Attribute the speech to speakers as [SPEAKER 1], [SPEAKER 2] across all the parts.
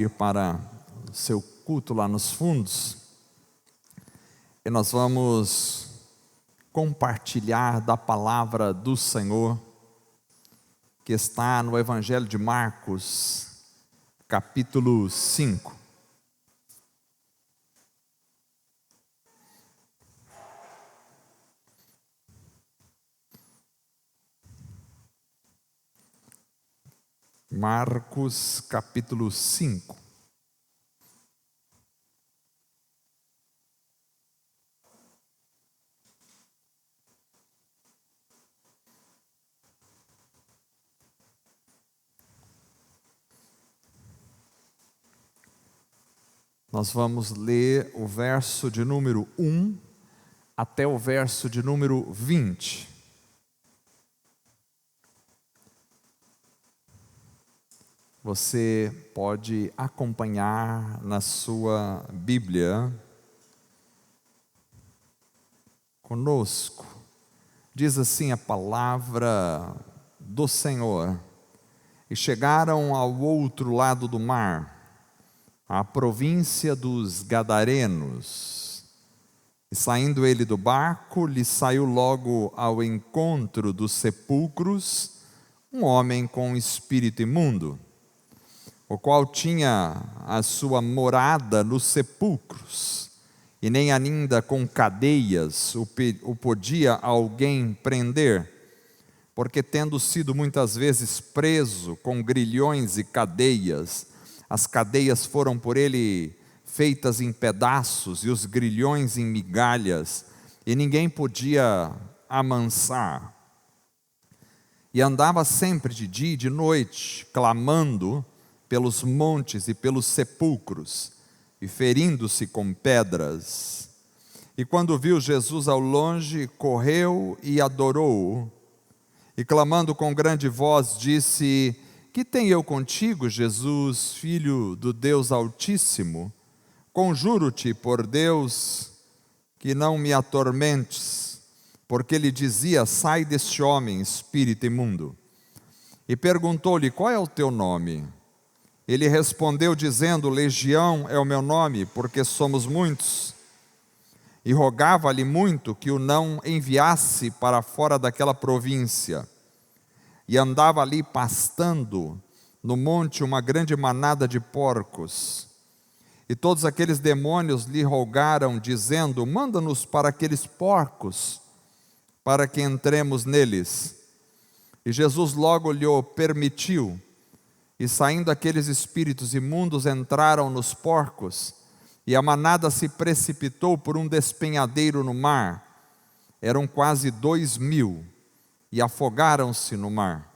[SPEAKER 1] Ir para o seu culto lá nos fundos, e nós vamos compartilhar da palavra do Senhor, que está no Evangelho de Marcos, capítulo 5. Marcos, capítulo 5. Nós vamos ler o verso de número 1 até o verso de número 20. Você pode acompanhar na sua Bíblia conosco. Diz assim a palavra do Senhor: E chegaram ao outro lado do mar, à província dos Gadarenos. E saindo ele do barco, lhe saiu logo ao encontro dos sepulcros um homem com espírito imundo, o qual tinha a sua morada nos sepulcros, e nem ainda com cadeias o podia alguém prender, porque tendo sido muitas vezes preso com grilhões e cadeias, as cadeias foram por ele feitas em pedaços, e os grilhões em migalhas, e ninguém podia amansar. E andava sempre de dia e de noite, clamando pelos montes e pelos sepulcros, e ferindo-se com pedras. E quando viu Jesus ao longe, correu e adorou-o, e clamando com grande voz, disse: Que tenho eu contigo, Jesus, Filho do Deus Altíssimo? Conjuro-te por Deus que não me atormentes. Porque ele dizia: Sai deste homem, espírito imundo. E perguntou-lhe: Qual é o teu nome? Ele respondeu dizendo: Legião é o meu nome, porque somos muitos. E rogava-lhe muito que o não enviasse para fora daquela província. E andava ali pastando no monte uma grande manada de porcos. E todos aqueles demônios lhe rogaram, dizendo: Manda-nos para aqueles porcos, para que entremos neles. E Jesus logo lhe o permitiu. E saindo aqueles espíritos imundos, entraram nos porcos, e a manada se precipitou por um despenhadeiro no mar. Eram quase 2.000, e afogaram-se no mar.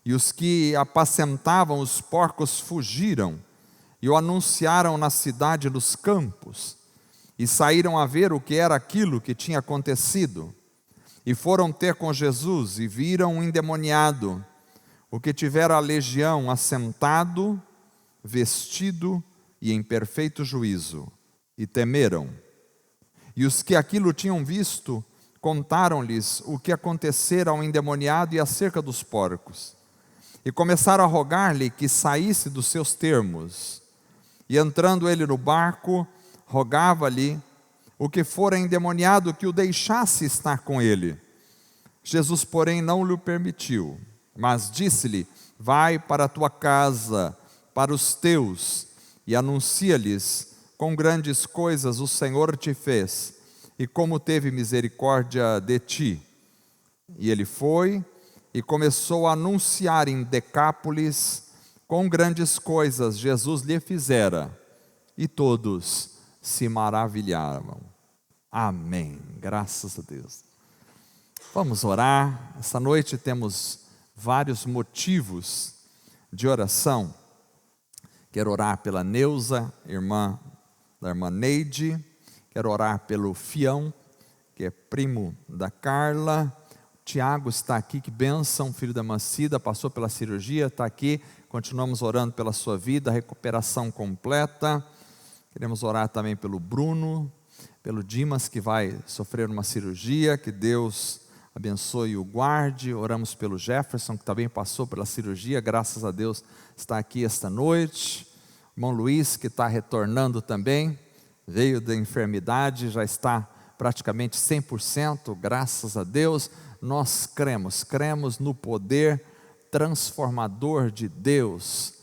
[SPEAKER 1] E os que apacentavam os porcos fugiram, e o anunciaram na cidade e nos campos, e saíram a ver o que era aquilo que tinha acontecido. E foram ter com Jesus, e viram um endemoniado, o que tivera a legião, assentado, vestido e em perfeito juízo, e temeram. E os que aquilo tinham visto, contaram-lhes o que acontecera ao endemoniado e acerca dos porcos. E começaram a rogar-lhe que saísse dos seus termos. E entrando ele no barco, rogava-lhe o que fora endemoniado que o deixasse estar com ele. Jesus, porém, não lhe permitiu, mas disse-lhe: Vai para a tua casa, para os teus, e anuncia-lhes quão grandes coisas o Senhor te fez, e como teve misericórdia de ti. E ele foi e começou a anunciar em Decápolis quão grandes coisas Jesus lhe fizera, e todos se maravilhavam. Amém. Graças a Deus. Vamos orar. Essa noite temos vários motivos de oração. Quero orar pela Neuza, irmã da irmã Neide. Quero orar pelo Fião, que é primo da Carla. Tiago está aqui, que bênção, filho da Macida, passou pela cirurgia, está aqui. Continuamos orando pela sua vida, recuperação completa. Queremos orar também pelo Bruno, pelo Dimas, que vai sofrer uma cirurgia, que Deus abençoe e o guarde. Oramos pelo Jefferson, que também passou pela cirurgia, graças a Deus está aqui esta noite. Irmão Luiz, que está retornando também, veio da enfermidade, já está praticamente 100%, graças a Deus. Nós cremos no poder transformador de Deus.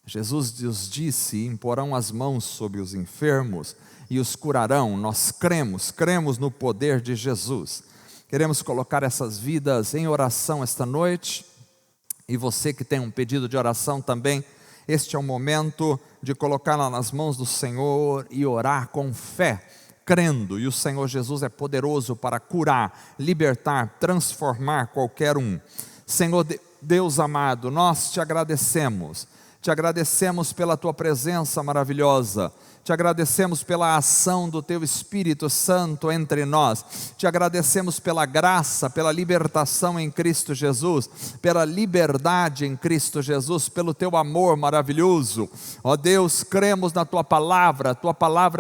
[SPEAKER 1] Jesus nos disse: imporão as mãos sobre os enfermos e os curarão. Nós cremos no poder de Jesus. Queremos colocar essas vidas em oração esta noite, e você que tem um pedido de oração também, este é o momento de colocá-la nas mãos do Senhor e orar com fé, crendo, e o Senhor Jesus é poderoso para curar, libertar, transformar qualquer um. Senhor Deus amado, nós te agradecemos pela tua presença maravilhosa, te agradecemos pela ação do teu Espírito Santo entre nós, te agradecemos pela graça, pela libertação em Cristo Jesus, pela liberdade em Cristo Jesus, pelo teu amor maravilhoso. Ó Deus, cremos na tua palavra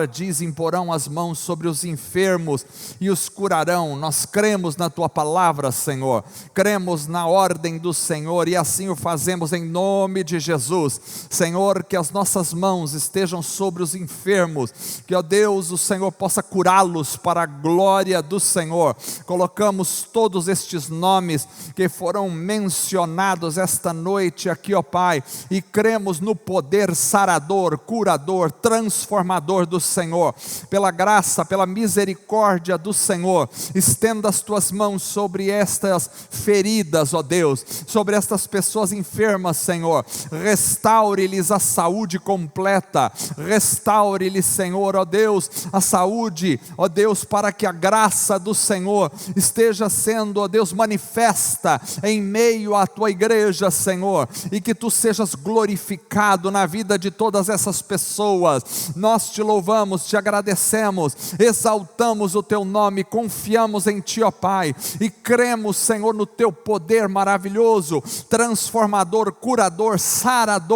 [SPEAKER 1] diz: imporão as mãos sobre os enfermos e os curarão. Nós cremos na tua palavra, Senhor, cremos na ordem do Senhor, e assim o fazemos em nome de Jesus. Senhor, que as nossas mãos estejam sobre os enfermos, que, ó Deus, o Senhor possa curá-los para a glória do Senhor. Colocamos todos estes nomes que foram mencionados esta noite aqui, ó Pai, e cremos no poder sarador, curador, transformador do Senhor. Pela graça, pela misericórdia do Senhor, estenda as tuas mãos sobre estas feridas, ó Deus, sobre estas pessoas enfermas, Senhor. Restaure-lhes a saúde completa, restaure-lhes, Senhor, ó Deus, a saúde, ó Deus, para que a graça do Senhor esteja sendo, ó Deus, manifesta em meio à tua igreja, Senhor, e que tu sejas glorificado na vida de todas essas pessoas. Nós te louvamos, te agradecemos, exaltamos o teu nome, confiamos em ti, ó Pai, e cremos, Senhor, no teu poder maravilhoso, transformador, curador, sarador.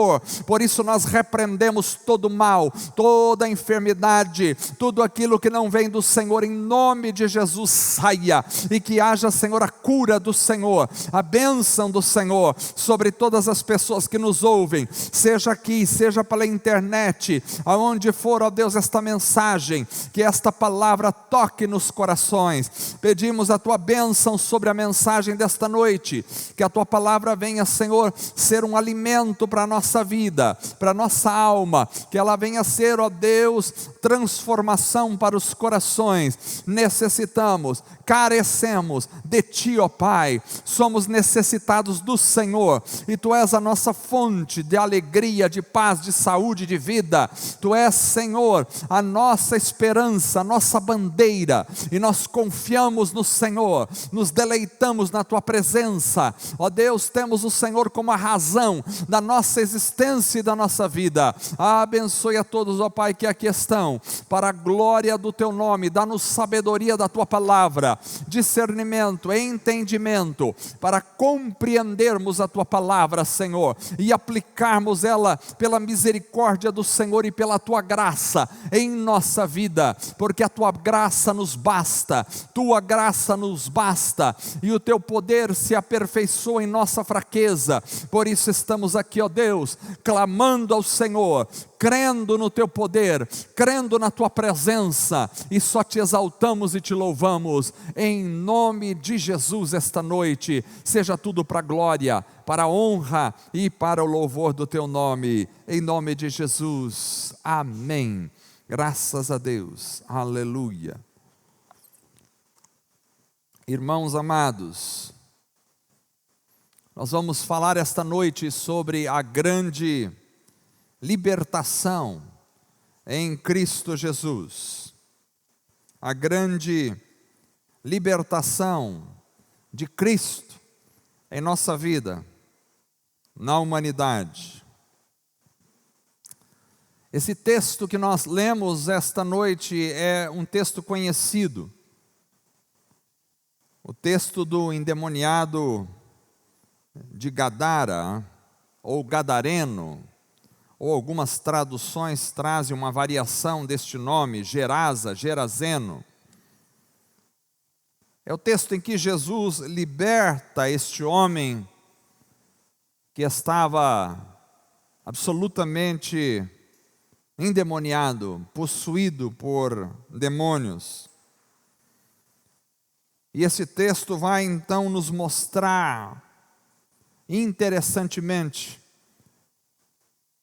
[SPEAKER 1] Por isso nós repreendemos todo mal, toda enfermidade, tudo aquilo que não vem do Senhor, em nome de Jesus, saia, e que haja, Senhor, a cura do Senhor, a bênção do Senhor sobre todas as pessoas que nos ouvem, seja aqui, seja pela internet, aonde for, ó Deus, esta mensagem, que esta palavra toque nos corações. Pedimos a tua bênção sobre a mensagem desta noite, que a tua palavra venha, Senhor, ser um alimento para a nossa vida, para a nossa alma, que ela venha ser, ó Deus, transformação para os corações. Necessitamos, carecemos de ti, ó Pai, somos necessitados do Senhor, e tu és a nossa fonte de alegria, de paz, de saúde, de vida. Tu és, Senhor, a nossa esperança, a nossa bandeira, e nós confiamos no Senhor, nos deleitamos na tua presença, ó Deus. Temos o Senhor como a razão da nossa existência e da nossa vida. Abençoe a todos, ó Pai, que aqui estão, para a glória do teu nome. Dá-nos sabedoria da tua palavra, discernimento, entendimento, para compreendermos a tua palavra, Senhor, e aplicarmos ela pela misericórdia do Senhor e pela tua graça em nossa vida, porque a tua graça nos basta, tua graça nos basta, e o teu poder se aperfeiçoa em nossa fraqueza. Por isso estamos aqui, ó Deus, clamando ao Senhor, crendo no teu poder, crendo na tua presença, e só te exaltamos e te louvamos, em nome de Jesus. Esta noite, seja tudo para a glória, para a honra e para o louvor do teu nome, em nome de Jesus, amém. Graças a Deus, aleluia. Irmãos amados, nós vamos falar esta noite sobre a grande libertação em Cristo Jesus, a grande libertação de Cristo em nossa vida, na humanidade. Esse texto que nós lemos esta noite é um texto conhecido, o texto do endemoniado de Gadara, ou Gadareno, ou algumas traduções trazem uma variação deste nome, Gerasa, Gerazeno. É o texto em que Jesus liberta este homem que estava absolutamente endemoniado, possuído por demônios. E esse texto vai então nos mostrar, interessantemente,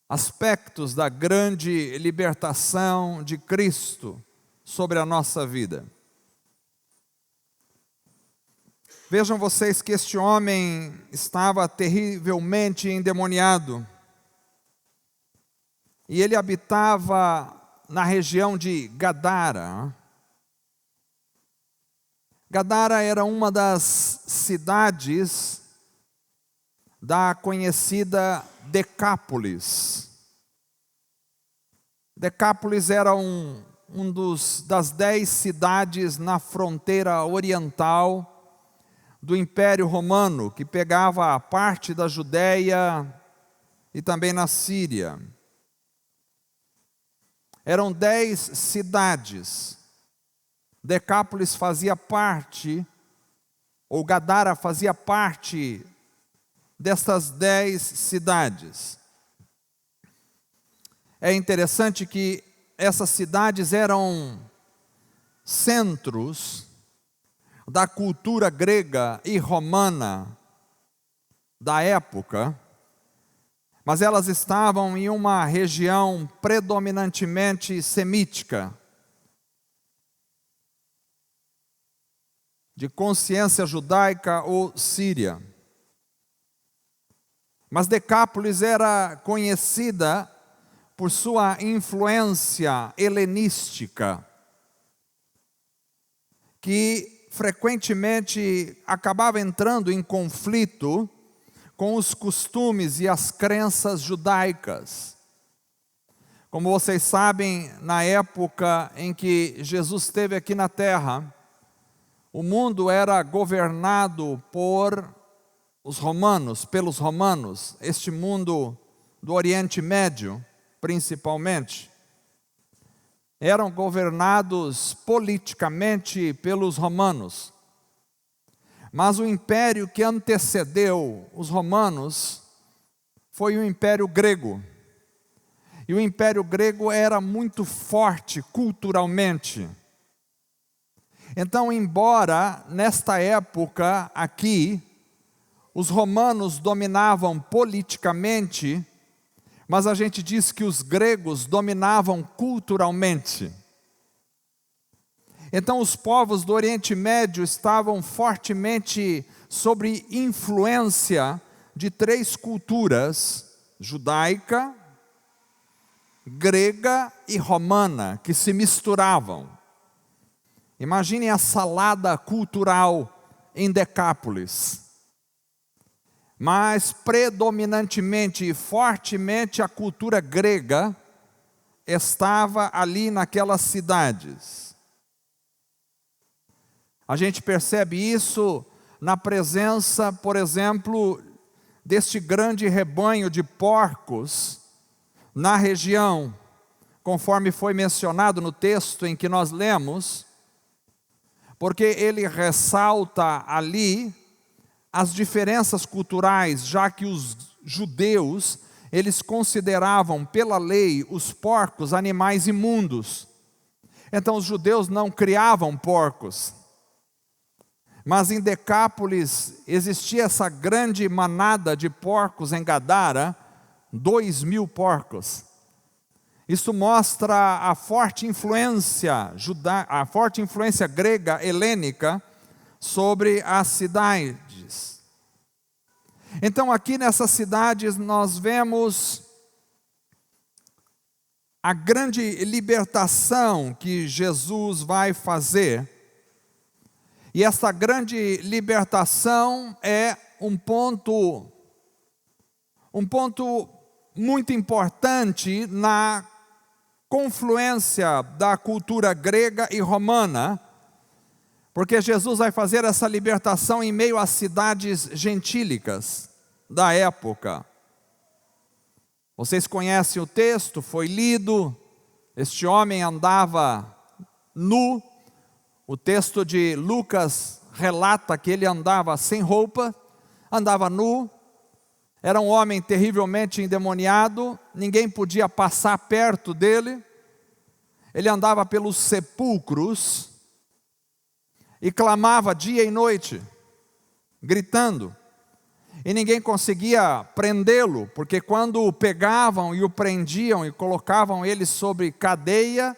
[SPEAKER 1] aspectos da grande libertação de Cristo sobre a nossa vida. Vejam vocês que este homem estava terrivelmente endemoniado. E ele habitava na região de Gadara. Gadara era uma das cidades da conhecida Decápolis. Decápolis era das 10 cidades na fronteira oriental do Império Romano, que pegava a parte da Judéia e também na Síria. Eram 10 cidades. Decápolis fazia parte, ou Gadara fazia parte destas 10 cidades. É interessante que essas cidades eram centros da cultura grega e romana da época, mas elas estavam em uma região predominantemente semítica, de consciência judaica ou síria. Mas Decápolis era conhecida por sua influência helenística, que frequentemente acabava entrando em conflito com os costumes e as crenças judaicas. Como vocês sabem, na época em que Jesus esteve aqui na terra, o mundo era governado pelos romanos, este mundo do Oriente Médio, principalmente. Eram governados politicamente pelos romanos. Mas o império que antecedeu os romanos foi o Império Grego. E o Império Grego era muito forte culturalmente. Então, embora nesta época aqui, os romanos dominavam politicamente, mas a gente diz que os gregos dominavam culturalmente. Então os povos do Oriente Médio estavam fortemente sob influência de 3 culturas, judaica, grega e romana, que se misturavam. Imaginem a salada cultural em Decápolis. Mas predominantemente e fortemente a cultura grega estava ali naquelas cidades. A gente percebe isso na presença, por exemplo, deste grande rebanho de porcos na região, conforme foi mencionado no texto em que nós lemos, porque ele ressalta ali as diferenças culturais, já que os judeus, eles consideravam pela lei os porcos animais imundos. Então os judeus não criavam porcos. Mas em Decápolis existia essa grande manada de porcos em Gadara, 2.000 porcos. Isso mostra a forte influência grega helênica sobre as cidades. Então aqui nessas cidades nós vemos a grande libertação que Jesus vai fazer. E essa grande libertação é um ponto muito importante na confluência da cultura grega e romana, porque Jesus vai fazer essa libertação em meio às cidades gentílicas da época. Vocês conhecem o texto, foi lido, este homem andava nu. O texto de Lucas relata que ele andava sem roupa, andava nu, Era um homem terrivelmente endemoniado, ninguém podia passar perto dele. Ele andava pelos sepulcros e clamava dia e noite, gritando. E ninguém conseguia prendê-lo, porque quando o pegavam e o prendiam e colocavam ele sobre cadeia,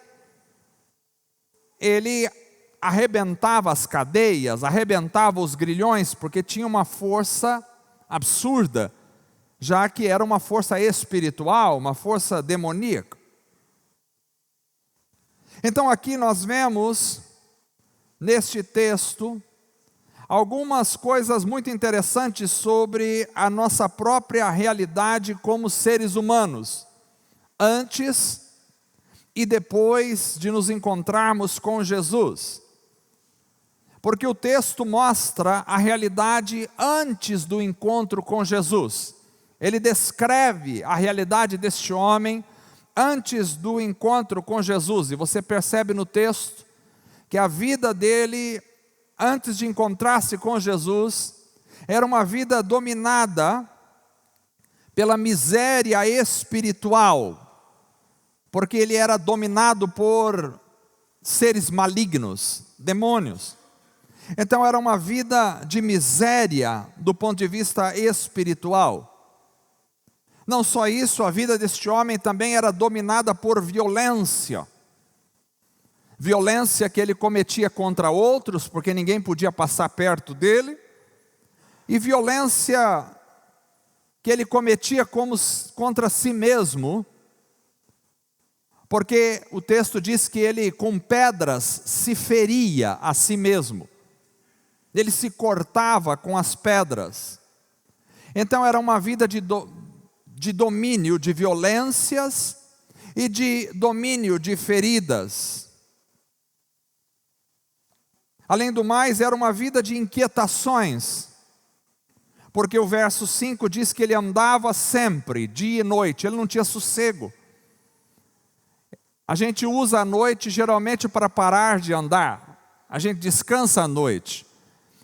[SPEAKER 1] ele arrebentava as cadeias, arrebentava os grilhões, porque tinha uma força absurda, já que era uma força espiritual, uma força demoníaca. Então aqui nós vemos, neste texto, algumas coisas muito interessantes sobre a nossa própria realidade como seres humanos, antes e depois de nos encontrarmos com Jesus. Porque o texto mostra a realidade antes do encontro com Jesus. Ele descreve a realidade deste homem antes do encontro com Jesus. E você percebe no texto que a vida dele, antes de encontrar-se com Jesus, era uma vida dominada pela miséria espiritual, porque ele era dominado por seres malignos, demônios. Então era uma vida de miséria do ponto de vista espiritual. Não só isso, a vida deste homem também era dominada por violência. Violência que ele cometia contra outros, porque ninguém podia passar perto dele. E violência que ele cometia contra si mesmo, porque o texto diz que ele com pedras se feria a si mesmo. Ele se cortava com as pedras. Então era uma vida de domínio de violências e de domínio de feridas. Além do mais, era uma vida de inquietações, porque o verso 5 diz que ele andava sempre, dia e noite, ele não tinha sossego. A gente usa a noite geralmente para parar de andar, a gente descansa à noite,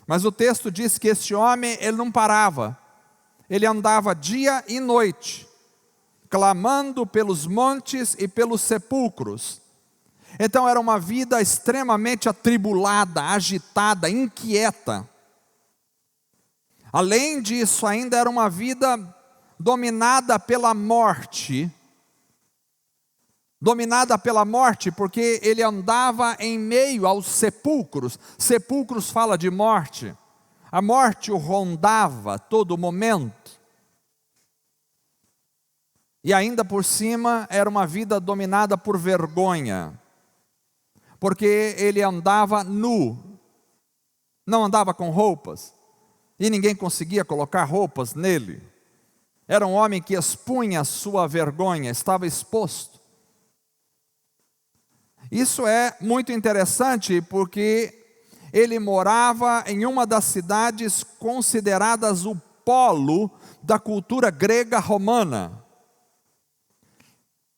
[SPEAKER 1] mas o texto diz que este homem, ele não parava. Ele andava dia e noite, clamando pelos montes e pelos sepulcros. Então era uma vida extremamente atribulada, agitada, inquieta. Além disso, ainda era uma vida dominada pela morte. Dominada pela morte, porque ele andava em meio aos sepulcros. Sepulcros fala de morte. A morte o rondava a todo momento. E ainda por cima, era uma vida dominada por vergonha. Porque ele andava nu. Não andava com roupas. E ninguém conseguia colocar roupas nele. Era um homem que expunha a sua vergonha, estava exposto. Isso é muito interessante porque ele morava em uma das cidades consideradas o polo da cultura grega romana.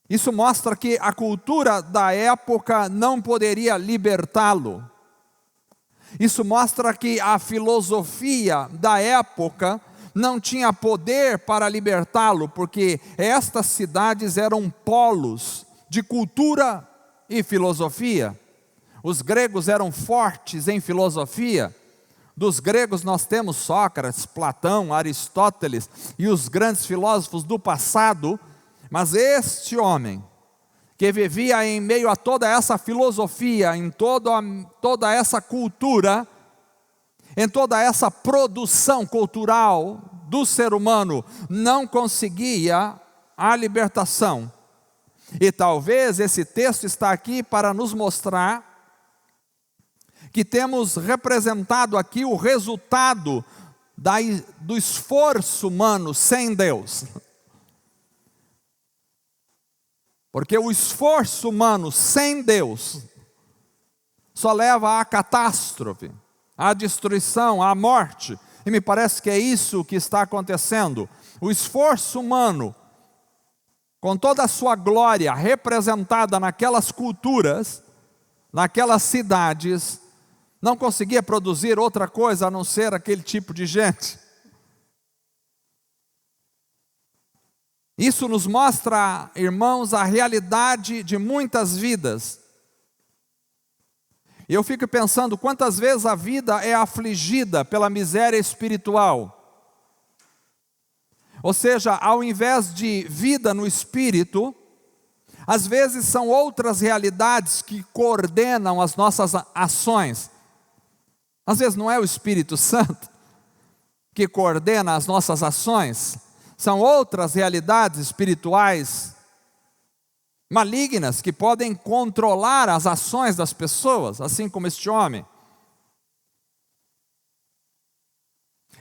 [SPEAKER 1] Isso mostra que a cultura da época não poderia libertá-lo. Isso mostra que a filosofia da época não tinha poder para libertá-lo, porque estas cidades eram polos de cultura e filosofia. Os gregos eram fortes em filosofia. Dos gregos nós temos Sócrates, Platão, Aristóteles e os grandes filósofos do passado. Mas este homem, que vivia em meio a toda essa filosofia, em toda essa cultura, em toda essa produção cultural do ser humano, não conseguia a libertação. E talvez esse texto está aqui para nos mostrar que temos representado aqui o resultado do esforço humano sem Deus. Porque o esforço humano sem Deus só leva à catástrofe, à destruição, à morte. E me parece que é isso que está acontecendo. O esforço humano, com toda a sua glória representada naquelas culturas, naquelas cidades, não conseguia produzir outra coisa a não ser aquele tipo de gente. Isso nos mostra, irmãos, a realidade de muitas vidas. E eu fico pensando quantas vezes a vida é afligida pela miséria espiritual. Ou seja, ao invés de vida no espírito, às vezes são outras realidades que coordenam as nossas ações. Às vezes não é o Espírito Santo que coordena as nossas ações, são outras realidades espirituais malignas que podem controlar as ações das pessoas, assim como este homem.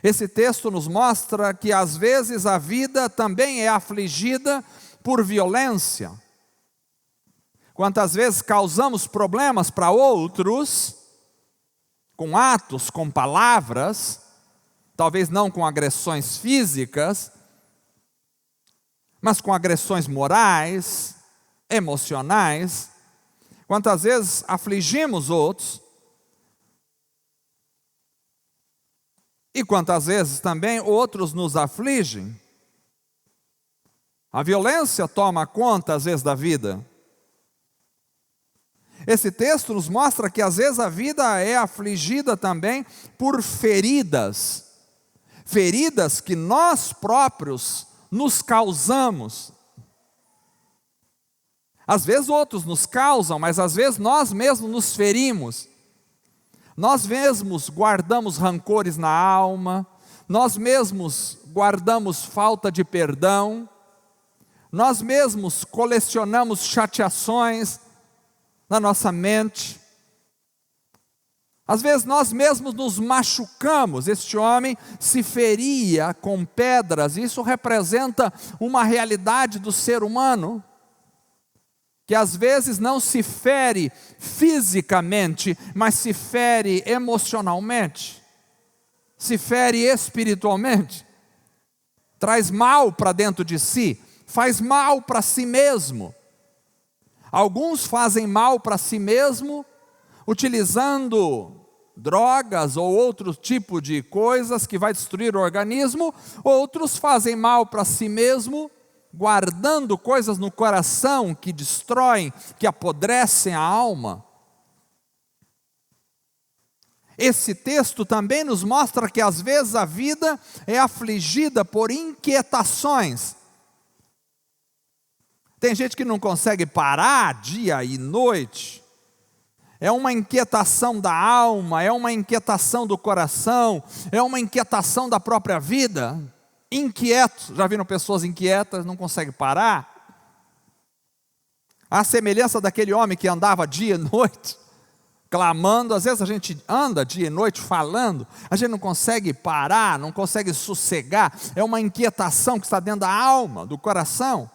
[SPEAKER 1] Esse texto nos mostra que às vezes a vida também é afligida por violência. Quantas vezes causamos problemas para outros, com atos, com palavras, talvez não com agressões físicas, mas com agressões morais, emocionais. Quantas vezes afligimos outros, e quantas vezes também outros nos afligem. A violência toma conta às vezes da vida. Esse texto nos mostra que às vezes a vida é afligida também por feridas. Feridas que nós próprios nos causamos. Às vezes outros nos causam, mas às vezes nós mesmos nos ferimos. Nós mesmos guardamos rancores na alma, nós mesmos guardamos falta de perdão, nós mesmos colecionamos chateações na nossa mente. Às vezes nós mesmos nos machucamos. Este homem se feria com pedras. Isso representa uma realidade do ser humano, que às vezes não se fere fisicamente, mas se fere emocionalmente, se fere espiritualmente, traz mal para dentro de si, faz mal para si mesmo. Alguns fazem mal para si mesmo, utilizando drogas ou outro tipo de coisas que vai destruir o organismo. Outros fazem mal para si mesmo, guardando coisas no coração que destroem, que apodrecem a alma. Esse texto também nos mostra que às vezes a vida é afligida por inquietações. Tem gente que não consegue parar dia e noite. É uma inquietação da alma, é uma inquietação do coração, é uma inquietação da própria vida. Inquieto, já viram pessoas inquietas, não conseguem parar? A semelhança daquele homem que andava dia e noite, clamando. Às vezes a gente anda dia e noite falando, a gente não consegue parar, não consegue sossegar. É uma inquietação que está dentro da alma, do coração.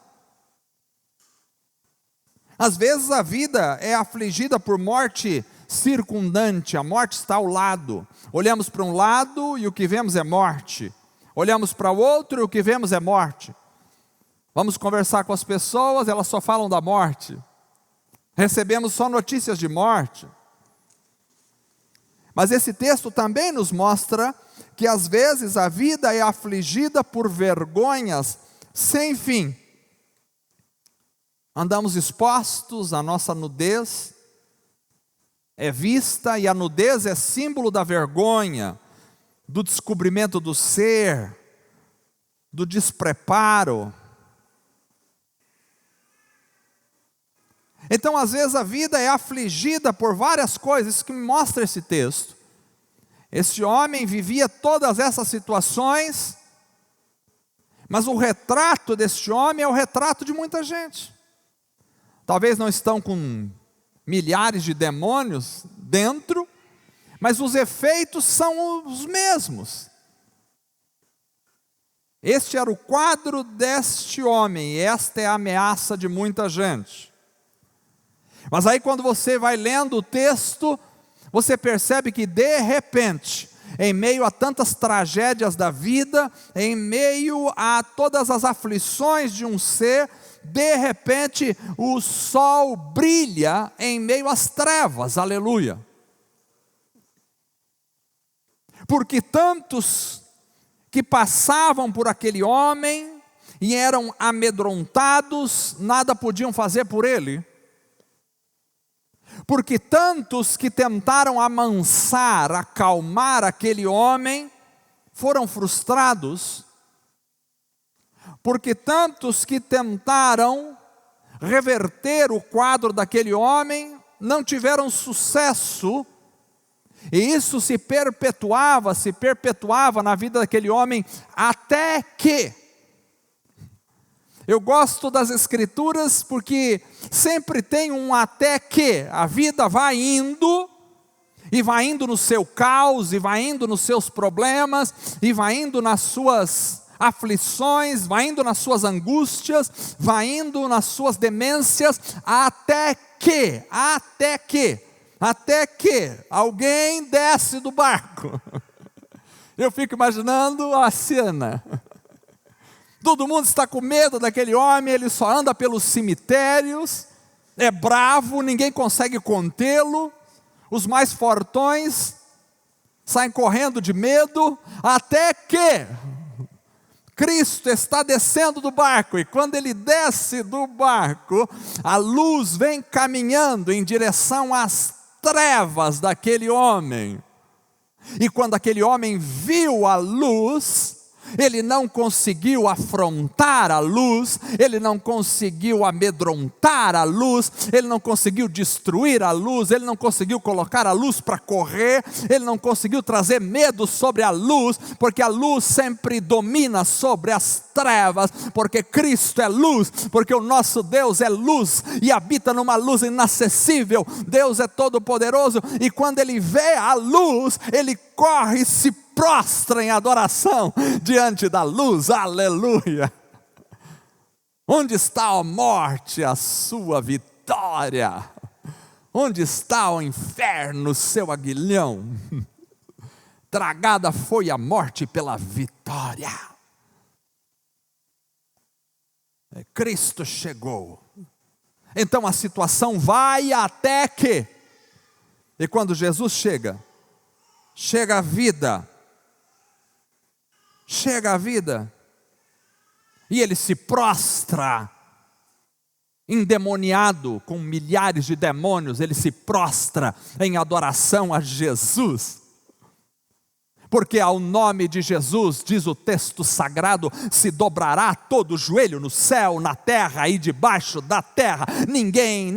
[SPEAKER 1] Às vezes a vida é afligida por morte circundante, a morte está ao lado. Olhamos para um lado e o que vemos é morte. Olhamos para o outro e o que vemos é morte. Vamos conversar com as pessoas, elas só falam da morte. Recebemos só notícias de morte. Mas esse texto também nos mostra que às vezes a vida é afligida por vergonhas sem fim. Andamos expostos, a nossa nudez é vista, e a nudez é símbolo da vergonha, do descobrimento do ser, do despreparo. Então, às vezes a vida é afligida por várias coisas. Isso que me mostra esse texto. Esse homem vivia todas essas situações, mas o retrato deste homem é o retrato de muita gente. Talvez não estão com milhares de demônios dentro, mas os efeitos são os mesmos. Este era o quadro deste homem, e esta é a ameaça de muita gente. Mas aí quando você vai lendo o texto, você percebe que de repente, em meio a tantas tragédias da vida, em meio a todas as aflições de um ser, de repente o sol brilha em meio às trevas, aleluia. Porque tantos que passavam por aquele homem, e eram amedrontados, nada podiam fazer por ele. Porque tantos que tentaram amansar, acalmar aquele homem, foram frustrados. Porque tantos que tentaram reverter o quadro daquele homem, não tiveram sucesso. E isso se perpetuava na vida daquele homem, até que... Eu gosto das escrituras porque sempre tem um até que. A vida vai indo, e vai indo no seu caos, e vai indo nos seus problemas, e vai indo nas suas aflições, vai indo nas suas angústias, vai indo nas suas demências, até que alguém desce do barco. Eu fico imaginando a cena. Todo mundo está com medo daquele homem, ele só anda pelos cemitérios, é bravo, ninguém consegue contê-lo, os mais fortões saem correndo de medo, até que Cristo está descendo do barco, e quando ele desce do barco, a luz vem caminhando em direção às trevas daquele homem. E quando aquele homem viu a luz, ele não conseguiu afrontar a luz, ele não conseguiu amedrontar a luz, ele não conseguiu destruir a luz, ele não conseguiu colocar a luz para correr, ele não conseguiu trazer medo sobre a luz, porque a luz sempre domina sobre as trevas, porque Cristo é luz, porque o nosso Deus é luz e habita numa luz inacessível. Deus é todo poderoso, e quando ele vê a luz, ele corre e se prostra em adoração diante da luz. Aleluia! Onde está a morte, a sua vitória? Onde está o inferno, seu aguilhão? Tragada foi a morte pela vitória. Cristo chegou. Então a situação vai até que, e quando Jesus chega a vida. Chega a vida, e ele se prostra, endemoniado, com milhares de demônios, ele se prostra em adoração a Jesus, porque ao nome de Jesus, diz o texto sagrado, se dobrará todo joelho no céu, na terra e debaixo da terra. Ninguém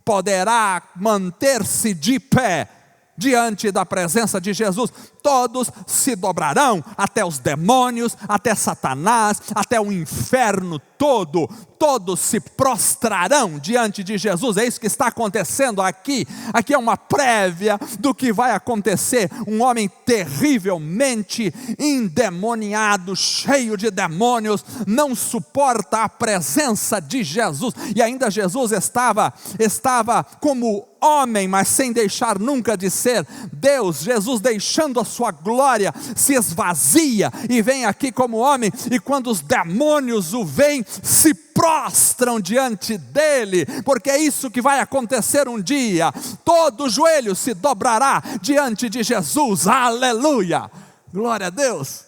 [SPEAKER 1] poderá manter-se de pé diante da presença de Jesus. Todos se dobrarão, até os demônios, até Satanás, até o inferno todo. Todos se prostrarão diante de Jesus. É isso que está acontecendo aqui. Aqui é uma prévia do que vai acontecer. Um homem terrivelmente endemoniado, cheio de demônios, não suporta a presença de Jesus. E ainda Jesus estava como homem, mas sem deixar nunca de ser Deus. Jesus, deixando a sua glória, se esvazia e vem aqui como homem, e quando os demônios o veem, se prostram diante dele, porque é isso que vai acontecer um dia. Todo joelho se dobrará diante de Jesus. Aleluia, glória a Deus.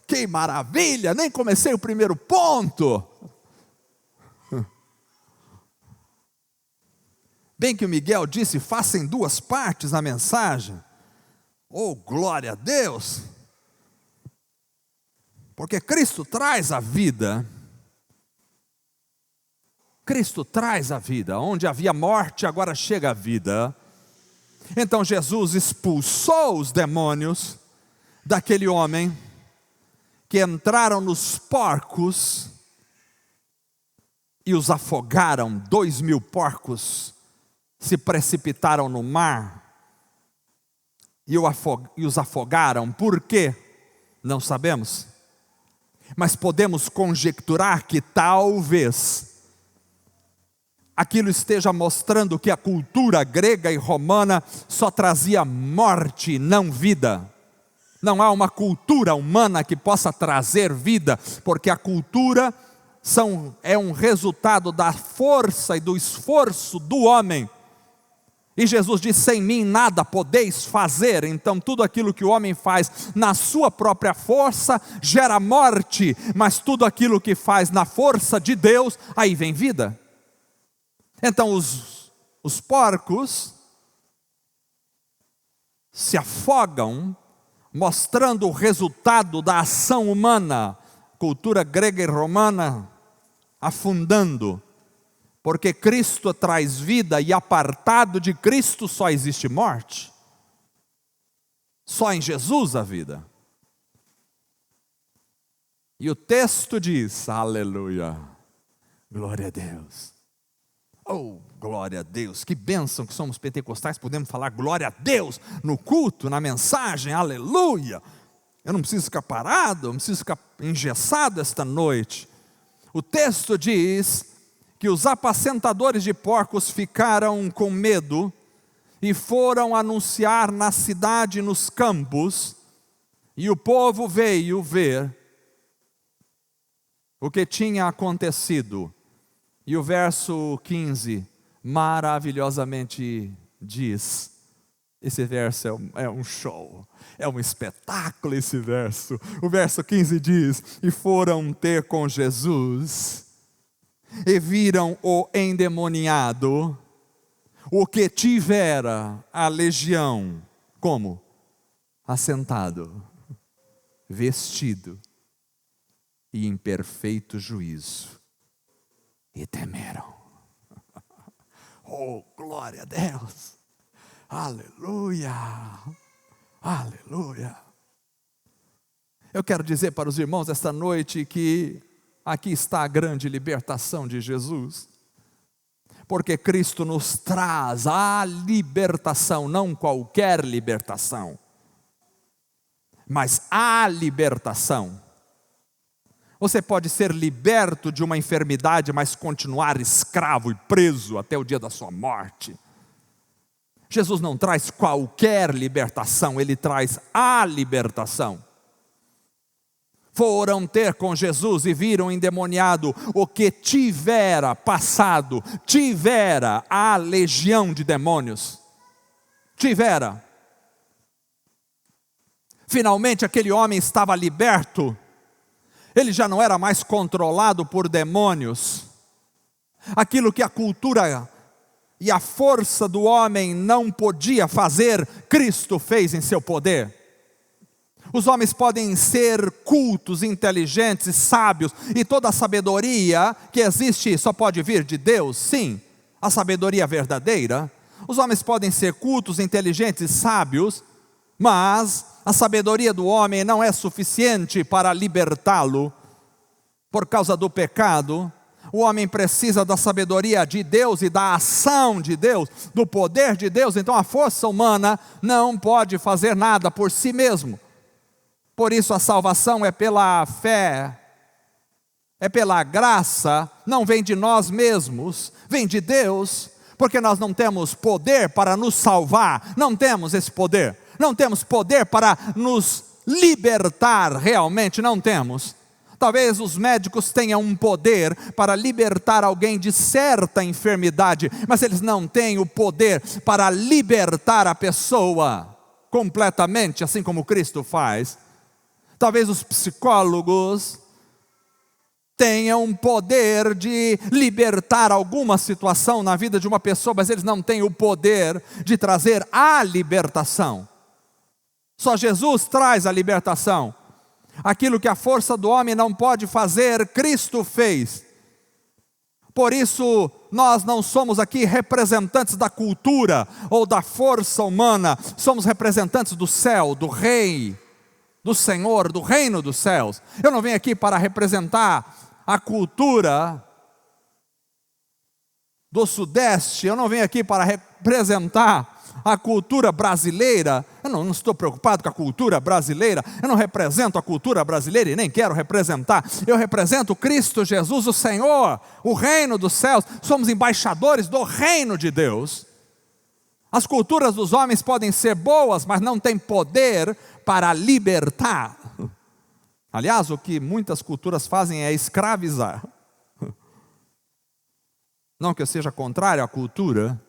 [SPEAKER 1] Que maravilha, nem comecei o primeiro ponto. Bem que o Miguel disse, faça em duas partes a mensagem. Oh, glória a Deus! Porque Cristo traz a vida. Cristo traz a vida. Onde havia morte, agora chega a vida. Então Jesus expulsou os demônios daquele homem, que entraram nos porcos e os afogaram. 2.000 porcos se precipitaram no mar e os afogaram. Por quê? Não sabemos, mas podemos conjecturar que talvez aquilo esteja mostrando que a cultura grega e romana só trazia morte, não vida. Não há uma cultura humana que possa trazer vida, porque a cultura é um resultado da força e do esforço do homem. E Jesus disse: sem mim nada podeis fazer. Então tudo aquilo que o homem faz na sua própria força gera morte, mas tudo aquilo que faz na força de Deus, aí vem vida. Então os porcos se afogam, mostrando o resultado da ação humana, cultura grega e romana afundando, porque Cristo traz vida e apartado de Cristo só existe morte. Só em Jesus a vida. E o texto diz, aleluia, glória a Deus. Oh, glória a Deus, que bênção que somos pentecostais, podemos falar glória a Deus no culto, na mensagem, aleluia. Eu não preciso ficar parado, eu não preciso ficar engessado esta noite. O texto diz que os apacentadores de porcos ficaram com medo e foram anunciar na cidade e nos campos, e o povo veio ver o que tinha acontecido. E o verso 15 maravilhosamente diz, esse verso é um show, é um espetáculo esse verso. O verso 15 diz: e foram ter com Jesus, e viram o endemoniado, o que tivera a legião, como? Assentado, vestido e em perfeito juízo. E temeram. Oh, glória a Deus. Aleluia. Aleluia. Eu quero dizer para os irmãos esta noite que aqui está a grande libertação de Jesus. Porque Cristo nos traz a libertação, não qualquer libertação, mas a libertação. Você pode ser liberto de uma enfermidade, mas continuar escravo e preso até o dia da sua morte. Jesus não traz qualquer libertação, Ele traz a libertação. Foram ter com Jesus e viram endemoniado o que tivera passado, tivera a legião de demônios. Tivera. Finalmente aquele homem estava liberto. Ele já não era mais controlado por demônios. Aquilo que a cultura e a força do homem não podia fazer, Cristo fez em seu poder. Os homens podem ser cultos, inteligentes, sábios, e toda a sabedoria que existe só pode vir de Deus, sim, a sabedoria verdadeira. Os homens podem ser cultos, inteligentes, sábios, mas a sabedoria do homem não é suficiente para libertá-lo por causa do pecado. O homem precisa da sabedoria de Deus e da ação de Deus, do poder de Deus. Então a força humana não pode fazer nada por si mesmo. Por isso a salvação é pela fé, é pela graça, não vem de nós mesmos, vem de Deus, porque nós não temos poder para nos salvar, não temos esse poder. Não temos poder para nos libertar realmente, não temos. Talvez os médicos tenham um poder para libertar alguém de certa enfermidade, mas eles não têm o poder para libertar a pessoa completamente, assim como Cristo faz. Talvez os psicólogos tenham um poder de libertar alguma situação na vida de uma pessoa, mas eles não têm o poder de trazer a libertação. Só Jesus traz a libertação. Aquilo que a força do homem não pode fazer, Cristo fez. Por isso, nós não somos aqui representantes da cultura ou da força humana. Somos representantes do céu, do Rei, do Senhor, do reino dos céus. Eu não venho aqui para representar a cultura do Sudeste. Eu não venho aqui para representar a cultura brasileira. Eu não estou preocupado com a cultura brasileira. Eu não represento a cultura brasileira e nem quero representar. Eu represento Cristo Jesus, o Senhor, o reino dos céus. Somos embaixadores do reino de Deus. As culturas dos homens podem ser boas, mas não têm poder para libertar. Aliás, o que muitas culturas fazem é escravizar. Não que eu seja contrário à cultura,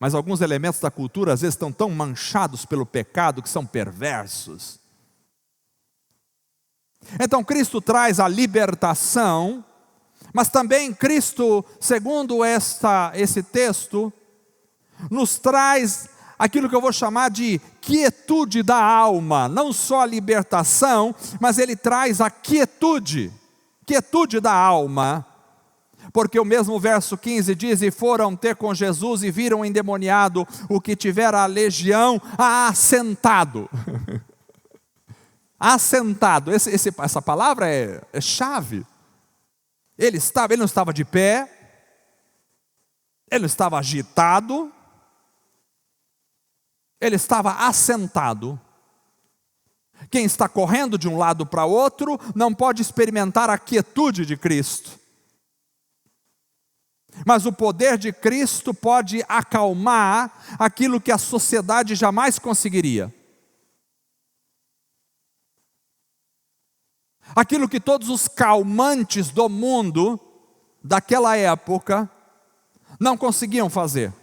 [SPEAKER 1] Mas alguns elementos da cultura às vezes estão tão manchados pelo pecado que são perversos. Então Cristo traz a libertação, mas também Cristo, segundo esse texto, nos traz aquilo que eu vou chamar de quietude da alma. Não só a libertação, mas Ele traz a quietude da alma. Porque o mesmo verso 15 diz: e foram ter com Jesus e viram o endemoniado, o que tivera a legião, assentado. Assentado, essa palavra é chave. Ele não estava de pé, ele não estava agitado, ele estava assentado. Quem está correndo de um lado para o outro não pode experimentar a quietude de Cristo. Mas o poder de Cristo pode acalmar aquilo que a sociedade jamais conseguiria. Aquilo que todos os calmantes do mundo, daquela época, não conseguiam fazer.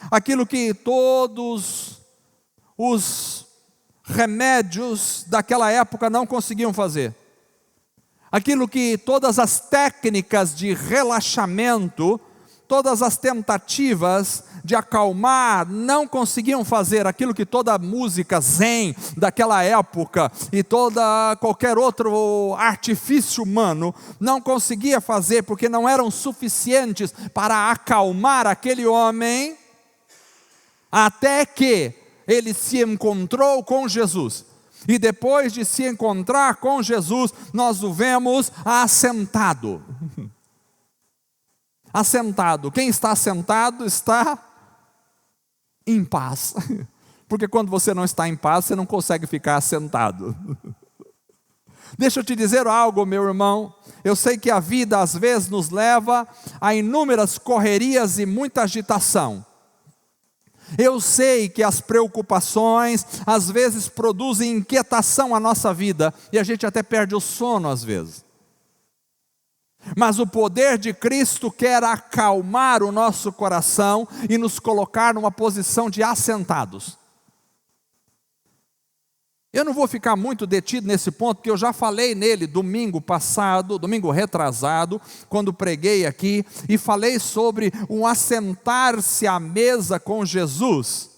[SPEAKER 1] Aquilo que todos os remédios daquela época não conseguiam fazer. Aquilo que todas as técnicas de relaxamento, todas as tentativas de acalmar não conseguiam fazer. Aquilo que toda música zen daquela época e qualquer outro artifício humano não conseguia fazer, porque não eram suficientes para acalmar aquele homem, até que ele se encontrou com Jesus. E depois de se encontrar com Jesus, nós o vemos assentado. Assentado. Quem está assentado está em paz. Porque quando você não está em paz, você não consegue ficar assentado. Deixa eu te dizer algo, meu irmão. Eu sei que a vida às vezes nos leva a inúmeras correrias e muita agitação. Eu sei que as preocupações às vezes produzem inquietação à nossa vida, e a gente até perde o sono às vezes. Mas o poder de Cristo quer acalmar o nosso coração e nos colocar numa posição de assentados. Eu não vou ficar muito detido nesse ponto, porque eu já falei nele domingo retrasado, quando preguei aqui, e falei sobre um assentar-se à mesa com Jesus.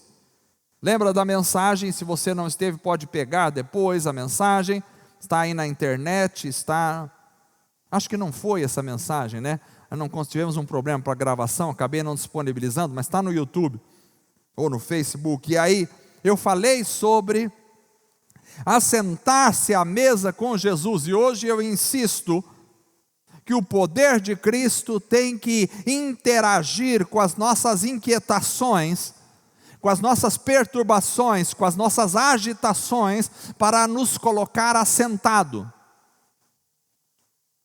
[SPEAKER 1] Lembra da mensagem? Se você não esteve, pode pegar depois a mensagem, está aí na internet, acho que não foi essa mensagem, né? Tivemos um problema para a gravação, acabei não disponibilizando, mas está no YouTube, ou no Facebook, e aí eu falei sobre assentar-se à mesa com Jesus, e hoje eu insisto que o poder de Cristo tem que interagir com as nossas inquietações, com as nossas perturbações, com as nossas agitações, para nos colocar assentado.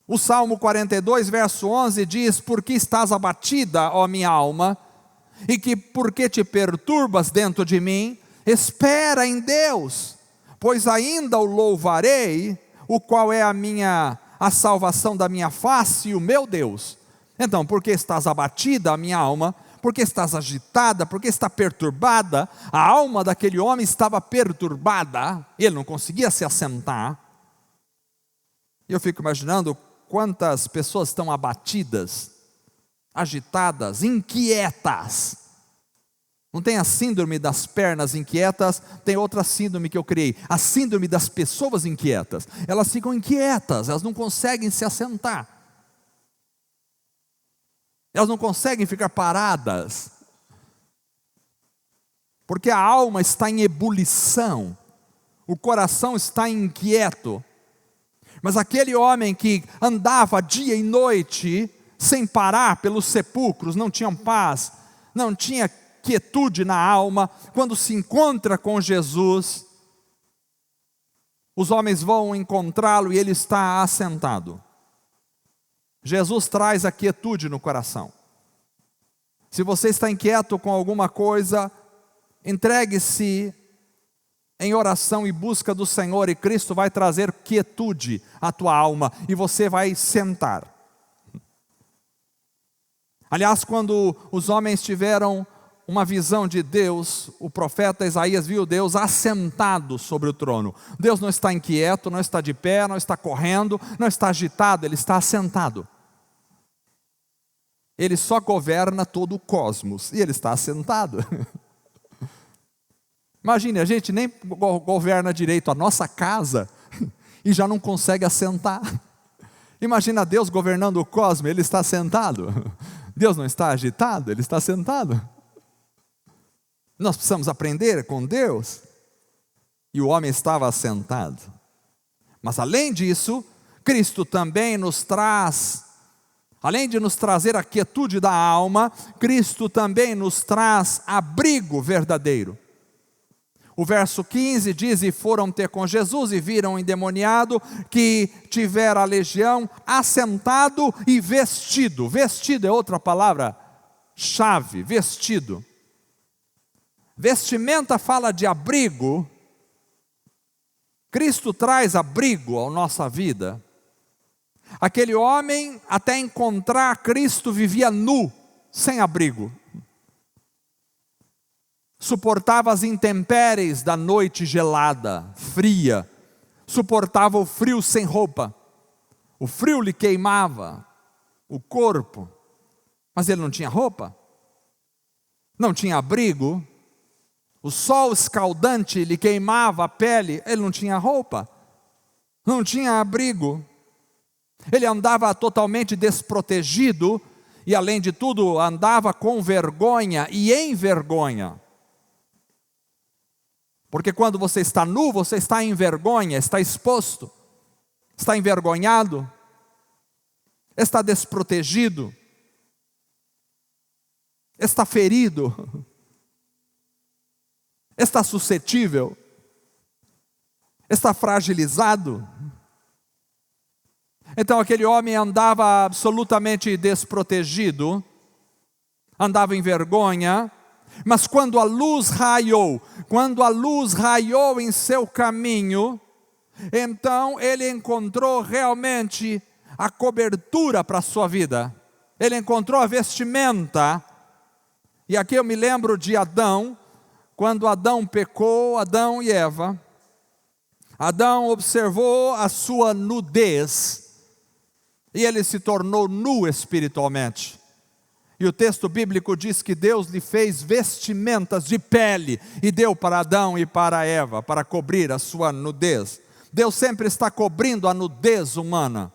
[SPEAKER 1] O Salmo 42, verso 11 diz: por que estás abatida, ó minha alma, e por que te perturbas dentro de mim? Espera em Deus, pois ainda o louvarei, o qual é a salvação da minha face e o meu Deus. Então, por que estás abatida, a minha alma? Por que estás agitada? Por que está perturbada? A alma daquele homem estava perturbada, ele não conseguia se assentar. E eu fico imaginando quantas pessoas estão abatidas, agitadas, inquietas. Não tem a síndrome das pernas inquietas, tem outra síndrome que eu criei, a síndrome das pessoas inquietas. Elas ficam inquietas, elas não conseguem se assentar. Elas não conseguem ficar paradas. Porque a alma está em ebulição, o coração está inquieto. Mas aquele homem que andava dia e noite, sem parar pelos sepulcros, não tinha paz, não tinha quietude na alma, quando se encontra com Jesus, os homens vão encontrá-lo e ele está assentado. Jesus traz a quietude no coração. Se você está inquieto com alguma coisa, entregue-se em oração e busca do Senhor, e Cristo vai trazer quietude à tua alma, e você vai sentar. Aliás, quando os homens tiveram uma visão de Deus, o profeta Isaías viu Deus assentado sobre o trono. Deus não está inquieto, não está de pé, não está correndo, não está agitado, Ele está assentado. Ele só governa todo o cosmos e Ele está assentado. Imagine, a gente nem governa direito a nossa casa e já não consegue assentar. Imagina Deus governando o cosmos, Ele está sentado. Deus não está agitado, Ele está sentado. Nós precisamos aprender com Deus. E o homem estava assentado. Mas além disso, Cristo também nos traz, além de nos trazer a quietude da alma, Cristo também nos traz abrigo verdadeiro. O verso 15 diz: e foram ter com Jesus e viram o endemoniado que tivera a legião assentado e vestido. Vestido é outra palavra-chave, vestido. Vestimenta fala de abrigo. Cristo traz abrigo à nossa vida. Aquele homem, até encontrar Cristo, vivia nu, sem abrigo. Suportava as intempéries da noite gelada, fria. Suportava o frio sem roupa. O frio lhe queimava o corpo. Mas ele não tinha roupa. Não tinha abrigo. O sol escaldante lhe queimava a pele. Ele não tinha roupa. Não tinha abrigo. Ele andava totalmente desprotegido. E além de tudo, andava com vergonha e em vergonha. Porque quando você está nu, você está em vergonha, está exposto, está envergonhado, está desprotegido, está ferido, está suscetível, está fragilizado. Então aquele homem andava absolutamente desprotegido, andava em vergonha. Mas quando a luz raiou em seu caminho, então ele encontrou realmente a cobertura para a sua vida. Ele encontrou a vestimenta. E aqui eu me lembro de Adão, quando Adão pecou, Adão e Eva. Adão observou a sua nudez e ele se tornou nu espiritualmente. E o texto bíblico diz que Deus lhe fez vestimentas de pele e deu para Adão e para Eva, para cobrir a sua nudez. Deus sempre está cobrindo a nudez humana.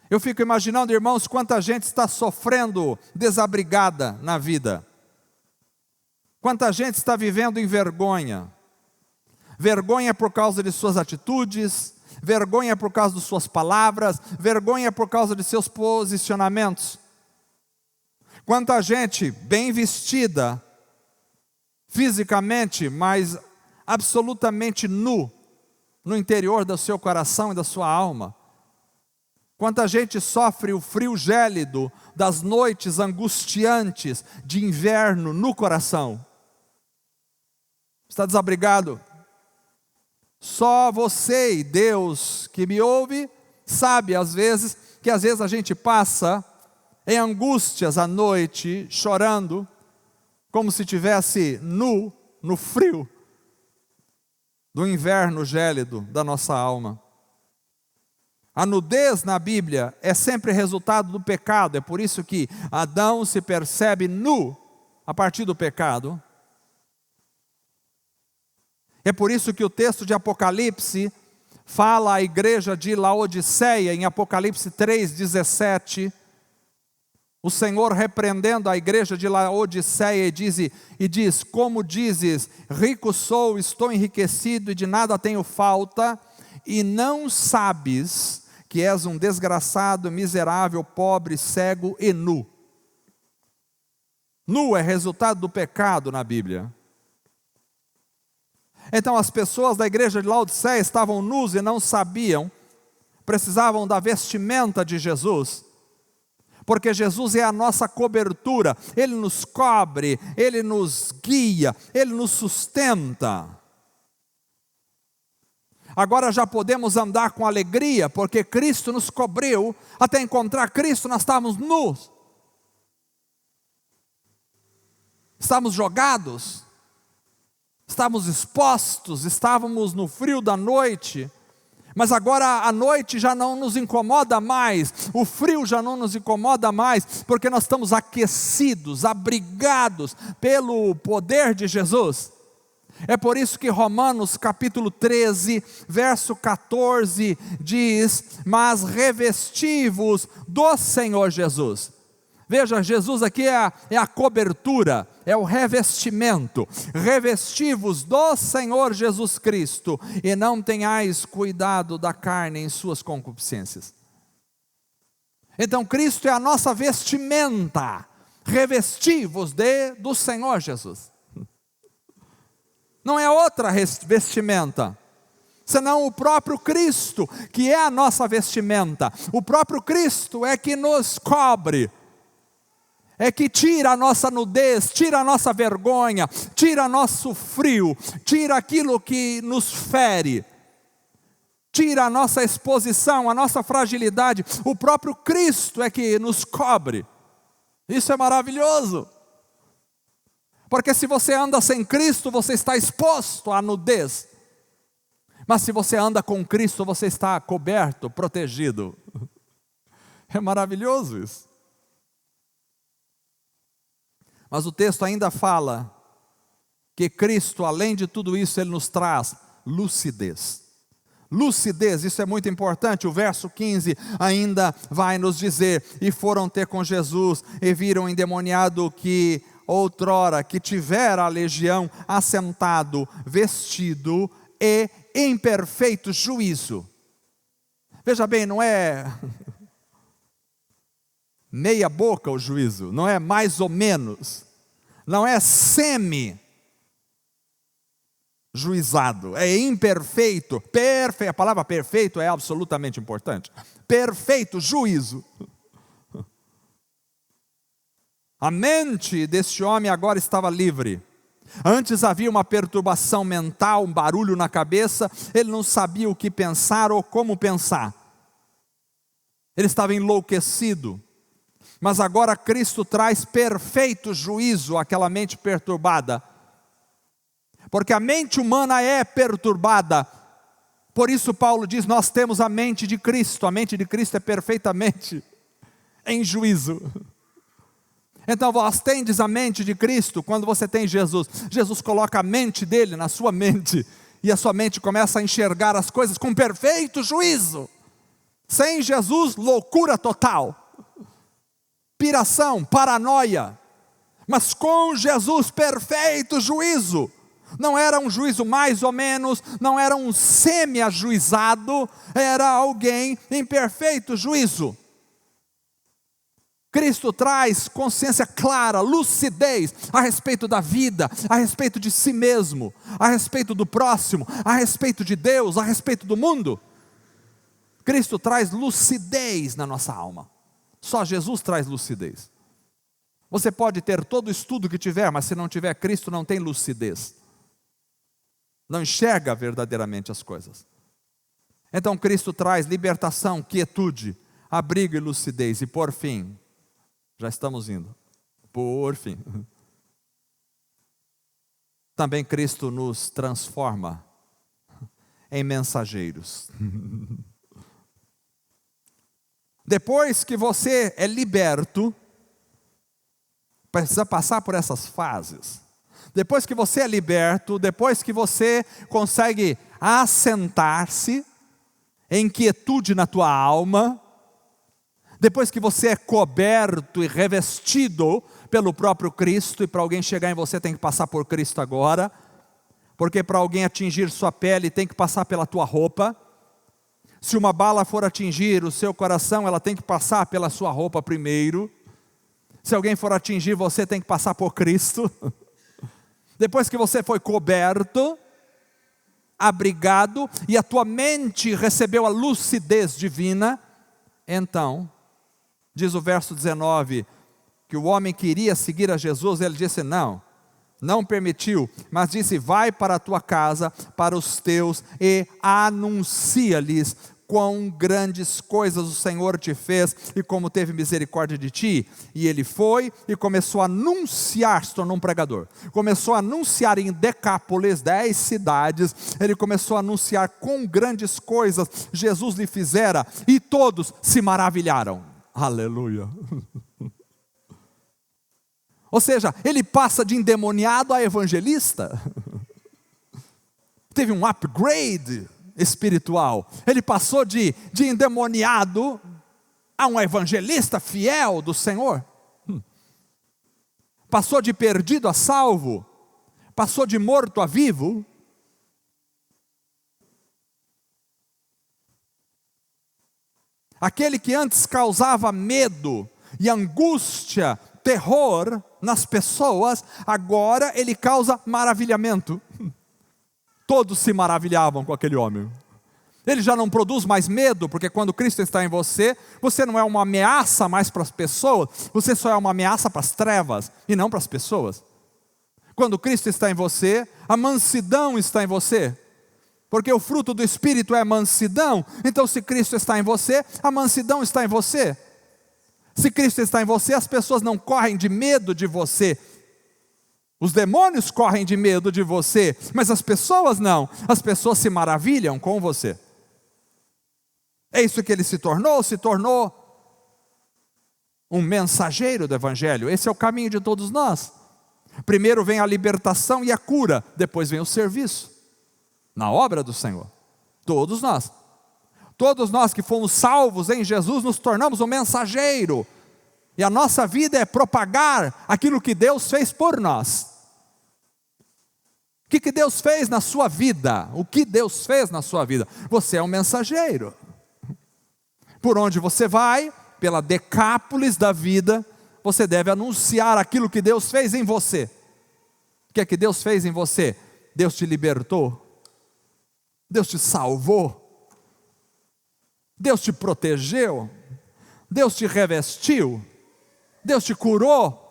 [SPEAKER 1] Eu fico imaginando, irmãos, quanta gente está sofrendo desabrigada na vida. Quanta gente está vivendo em vergonha. Vergonha por causa de suas atitudes, vergonha por causa de suas palavras, vergonha por causa de seus posicionamentos. Quanta gente bem vestida, fisicamente, mas absolutamente nu, no interior do seu coração e da sua alma. Quanta gente sofre o frio gélido das noites angustiantes de inverno no coração. Está desabrigado? Só você e Deus que me ouve, sabe que às vezes a gente passa em angústias à noite, chorando, como se estivesse nu, no frio do inverno gélido da nossa alma. A nudez na Bíblia é sempre resultado do pecado, é por isso que Adão se percebe nu a partir do pecado. É por isso que o texto de Apocalipse fala à igreja de Laodiceia, em Apocalipse 3:17, o Senhor repreendendo a igreja de Laodiceia e diz: como dizes, rico sou, estou enriquecido e de nada tenho falta, e não sabes que és um desgraçado, miserável, pobre, cego e nu. Nu é resultado do pecado na Bíblia. Então as pessoas da igreja de Laodiceia estavam nus e não sabiam, precisavam da vestimenta de Jesus. Porque Jesus é a nossa cobertura, Ele nos cobre, Ele nos guia, Ele nos sustenta. Agora já podemos andar com alegria, porque Cristo nos cobriu. Até encontrar Cristo nós estávamos nus. Estávamos jogados, estávamos expostos, estávamos no frio da noite, mas agora a noite já não nos incomoda mais, o frio já não nos incomoda mais, porque nós estamos aquecidos, abrigados pelo poder de Jesus. É por isso que Romanos capítulo 13, verso 14 diz: mas revesti-vos do Senhor Jesus. Veja, Jesus aqui é a cobertura, é o revestimento. Revesti-vos do Senhor Jesus Cristo, e não tenhais cuidado da carne em suas concupiscências. Então Cristo é a nossa vestimenta. Revesti-vos do Senhor Jesus. Não é outra vestimenta, senão o próprio Cristo, que é a nossa vestimenta. O próprio Cristo é que nos cobre, é que tira a nossa nudez, tira a nossa vergonha, tira nosso frio, tira aquilo que nos fere, tira a nossa exposição, a nossa fragilidade. O próprio Cristo é que nos cobre. Isso é maravilhoso. Porque se você anda sem Cristo, você está exposto à nudez. Mas se você anda com Cristo, você está coberto, protegido. É maravilhoso isso. Mas o texto ainda fala que Cristo, além de tudo isso, Ele nos traz lucidez. Lucidez, isso é muito importante. O verso 15 ainda vai nos dizer: e foram ter com Jesus, e viram o endemoniado que outrora que tivera a legião, assentado, vestido e em perfeito juízo. Veja bem, não é meia boca o juízo, não é mais ou menos, não é semi-juizado, é imperfeito, a palavra perfeito é absolutamente importante, perfeito juízo. A mente deste homem agora estava livre. Antes havia uma perturbação mental, um barulho na cabeça, ele não sabia o que pensar ou como pensar. Ele estava enlouquecido. Mas agora Cristo traz perfeito juízo àquela mente perturbada. Porque a mente humana é perturbada. Por isso Paulo diz: nós temos a mente de Cristo. A mente de Cristo é perfeitamente em juízo. Então vós tendes a mente de Cristo. Quando você tem Jesus, Jesus coloca a mente dele na sua mente, e a sua mente começa a enxergar as coisas com perfeito juízo. Sem Jesus, loucura total, piração, paranoia. Mas com Jesus, perfeito juízo. Não era um juízo mais ou menos, não era um semi-ajuizado, era alguém em perfeito juízo. Cristo traz consciência clara, lucidez a respeito da vida, a respeito de si mesmo, a respeito do próximo, a respeito de Deus, a respeito do mundo. Cristo traz lucidez na nossa alma. Só Jesus traz lucidez. Você pode ter todo o estudo que tiver, mas se não tiver Cristo, não tem lucidez. Não enxerga verdadeiramente as coisas. Então Cristo traz libertação, quietude, abrigo e lucidez. E por fim, já estamos indo. Por fim. Também Cristo nos transforma em mensageiros. Depois que você é liberto, precisa passar por essas fases. Depois que você é liberto, depois que você consegue assentar-se em quietude na tua alma, depois que você é coberto e revestido pelo próprio Cristo, e para alguém chegar em você tem que passar por Cristo agora, porque para alguém atingir sua pele tem que passar pela tua roupa. Se uma bala for atingir o seu coração, ela tem que passar pela sua roupa primeiro. Se alguém for atingir você, tem que passar por Cristo. Depois que você foi coberto, abrigado, e a tua mente recebeu a lucidez divina, então, diz o verso 19, que o homem queria seguir a Jesus, ele disse não permitiu, mas disse: vai para a tua casa, para os teus, e anuncia-lhes quão grandes coisas o Senhor te fez e como teve misericórdia de ti. E ele foi e começou a anunciar, se tornou um pregador, começou a anunciar em Decápolis, 10 cidades, ele começou a anunciar quão grandes coisas Jesus lhe fizera, e todos se maravilharam. Aleluia! Ou seja, ele passa de endemoniado a evangelista. Teve um upgrade espiritual. Ele passou de endemoniado a um evangelista fiel do Senhor. Passou de perdido a salvo. Passou de morto a vivo. Aquele que antes causava medo e angústia, terror nas pessoas, agora ele causa maravilhamento. Todos se maravilhavam com aquele homem. Ele já não produz mais medo, porque quando Cristo está em você, você não é uma ameaça mais para as pessoas, você só é uma ameaça para as trevas e não para as pessoas. Quando Cristo está em você, a mansidão está em você, porque o fruto do Espírito é mansidão. Então, se Cristo está em você, a mansidão está em você. Se Cristo está em você, as pessoas não correm de medo de você. Os demônios correm de medo de você, mas as pessoas não. As pessoas se maravilham com você. É isso que ele se tornou um mensageiro do Evangelho. Esse é o caminho de todos nós. Primeiro vem a libertação e a cura, depois vem o serviço, na obra do Senhor. Todos nós que fomos salvos em Jesus, nos tornamos um mensageiro. E a nossa vida é propagar aquilo que Deus fez por nós. O que Deus fez na sua vida? O que Deus fez na sua vida? Você é um mensageiro. Por onde você vai, pela Decápolis da vida, você deve anunciar aquilo que Deus fez em você. O que é que Deus fez em você? Deus te libertou. Deus te salvou. Deus te protegeu. Deus te revestiu. Deus te curou.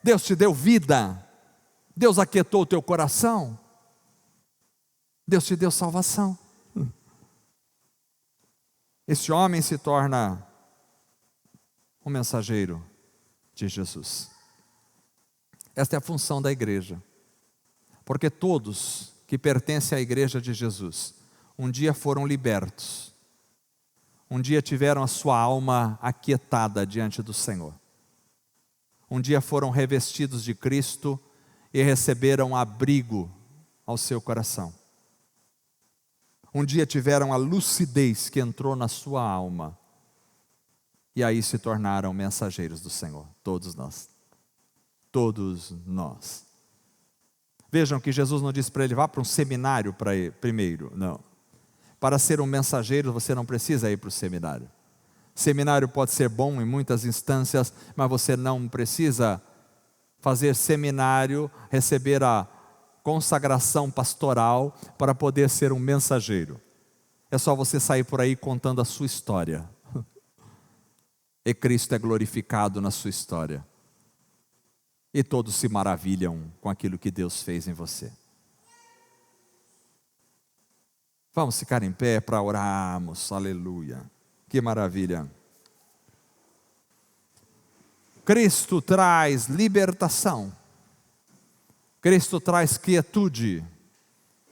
[SPEAKER 1] Deus te deu vida. Deus aquietou o teu coração. Deus te deu salvação. Esse homem se torna um mensageiro de Jesus. Esta é a função da igreja. Porque todos que pertencem à igreja de Jesus, um dia foram libertos. Um dia tiveram a sua alma aquietada diante do Senhor. Um dia foram revestidos de Cristo e receberam abrigo ao seu coração. Um dia tiveram a lucidez que entrou na sua alma. E aí se tornaram mensageiros do Senhor. Todos nós. Todos nós. Vejam que Jesus não disse para ele, vá para um seminário primeiro. Não. Para ser um mensageiro, você não precisa ir para o seminário. Seminário pode ser bom em muitas instâncias, mas você não precisa fazer seminário, receber a consagração pastoral para poder ser um mensageiro. É só você sair por aí contando a sua história. E Cristo é glorificado na sua história. E todos se maravilham com aquilo que Deus fez em você. Vamos ficar em pé para orarmos, aleluia. Que maravilha. Cristo traz libertação. Cristo traz quietude.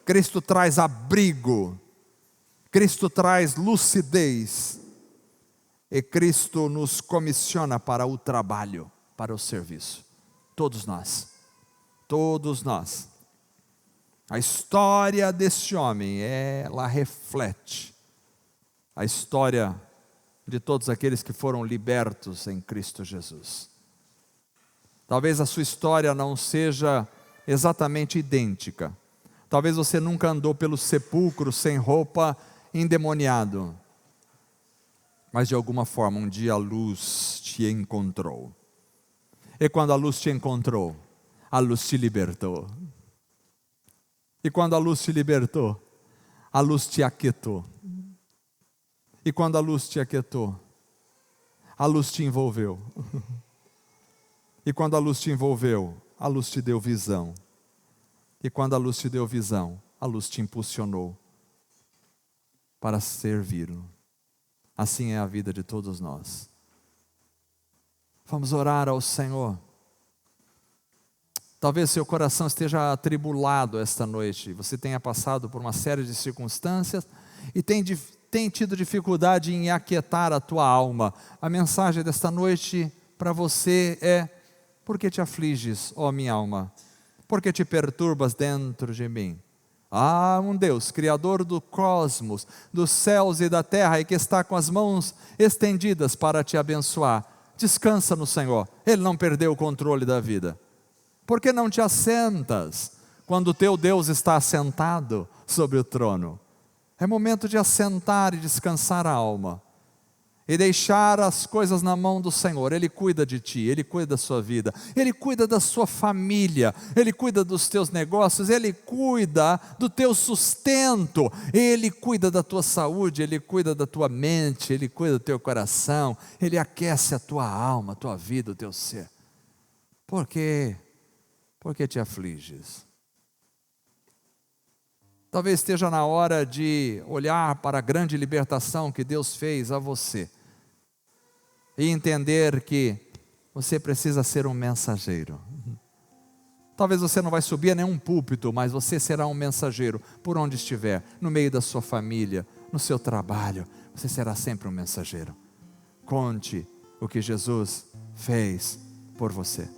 [SPEAKER 1] Cristo traz abrigo. Cristo traz lucidez. E Cristo nos comissiona para o trabalho, para o serviço. Todos nós. Todos nós. A história deste homem, ela reflete a história de todos aqueles que foram libertos em Cristo Jesus. Talvez a sua história não seja exatamente idêntica. Talvez você nunca andou pelo sepulcro sem roupa, endemoniado. Mas de alguma forma um dia a luz te encontrou. E quando a luz te encontrou, a luz te libertou. E quando a luz te libertou, a luz te aquietou. E quando a luz te aquietou, a luz te envolveu. E quando a luz te envolveu, a luz te deu visão. E quando a luz te deu visão, a luz te impulsionou. para servi-lo. Assim é a vida de todos nós. Vamos orar ao Senhor. Talvez seu coração esteja atribulado esta noite. Você tenha passado por uma série de circunstâncias e tem tido dificuldade em aquietar a tua alma. A mensagem desta noite para você é: por que te afliges, ó minha alma? Por que te perturbas dentro de mim? Há um Deus, Criador do cosmos, dos céus e da terra, e que está com as mãos estendidas para te abençoar. Descansa no Senhor, Ele não perdeu o controle da vida. Por que não te assentas quando o teu Deus está assentado sobre o trono? É momento de assentar e descansar a alma e deixar as coisas na mão do Senhor. Ele cuida de ti, Ele cuida da sua vida, Ele cuida da sua família, Ele cuida dos teus negócios, Ele cuida do teu sustento, Ele cuida da tua saúde, Ele cuida da tua mente, Ele cuida do teu coração, Ele aquece a tua alma, a tua vida, o teu ser. Por quê? Por que te afliges? Talvez esteja na hora de olhar para a grande libertação que Deus fez a você e entender que você precisa ser um mensageiro. Talvez você não vai subir a nenhum púlpito, mas você será um mensageiro por onde estiver, no meio da sua família, no seu trabalho, você será sempre um mensageiro. Conte o que Jesus fez por você.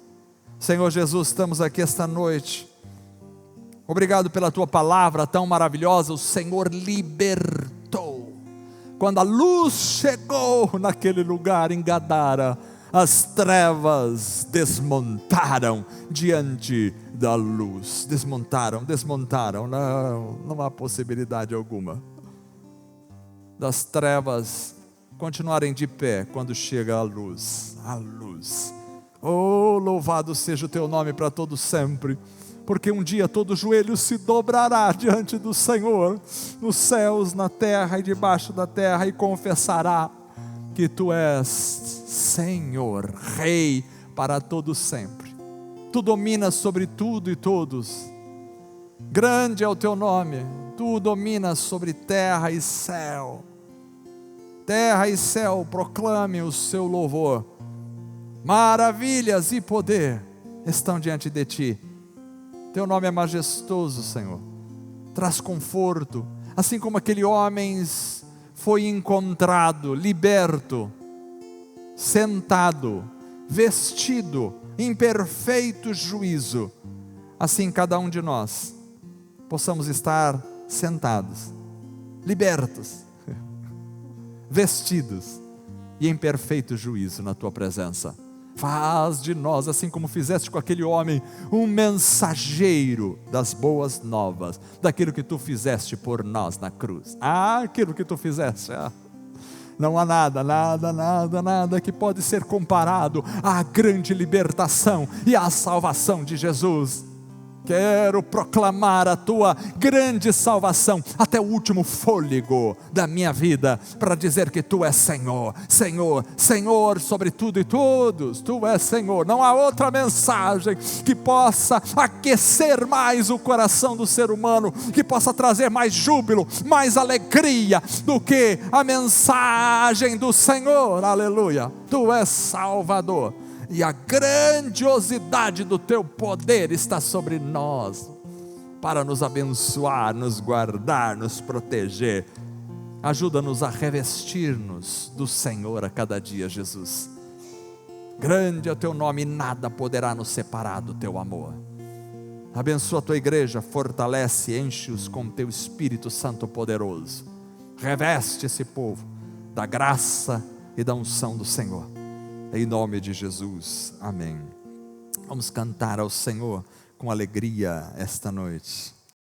[SPEAKER 1] Senhor Jesus, estamos aqui esta noite. Obrigado pela tua palavra tão maravilhosa. O Senhor libertou. Quando a luz chegou naquele lugar em Gadara, as trevas desmontaram diante da luz. Desmontaram. Não há possibilidade alguma das trevas continuarem de pé quando chega a luz. A luz. Oh, louvado seja o teu nome para todo sempre. Porque um dia todo joelho se dobrará diante do Senhor, nos céus, na terra e debaixo da terra, e confessará que Tu és Senhor, Rei para todo sempre. Tu dominas sobre tudo e todos. Grande é o Teu nome. Tu dominas sobre terra e céu. Terra e céu proclame o Seu louvor. Maravilhas e poder estão diante de Ti. Teu nome é majestoso, Senhor. Traz conforto. Assim como aquele homem foi encontrado, liberto, sentado, vestido, em perfeito juízo, assim cada um de nós possamos estar sentados, libertos, vestidos e em perfeito juízo na Tua presença. Faz de nós, assim como fizeste com aquele homem, um mensageiro das boas novas, daquilo que Tu fizeste por nós na cruz. Aquilo que Tu fizeste. Não há nada que pode ser comparado à grande libertação e à salvação de Jesus. Quero proclamar a Tua grande salvação até o último fôlego da minha vida, para dizer que Tu és Senhor, Senhor, Senhor sobre tudo e todos. Tu és Senhor. Não há outra mensagem que possa aquecer mais o coração do ser humano, que possa trazer mais júbilo, mais alegria do que a mensagem do Senhor. Aleluia. Tu és Salvador. E a grandiosidade do Teu poder está sobre nós, para nos abençoar, nos guardar, nos proteger. Ajuda-nos a revestir-nos do Senhor a cada dia, Jesus. Grande é o Teu nome e nada poderá nos separar do Teu amor. Abençoa a Tua igreja, fortalece, enche-os com Teu Espírito Santo poderoso. Reveste esse povo da graça e da unção do Senhor. Em nome de Jesus, amém. Vamos cantar ao Senhor com alegria esta noite.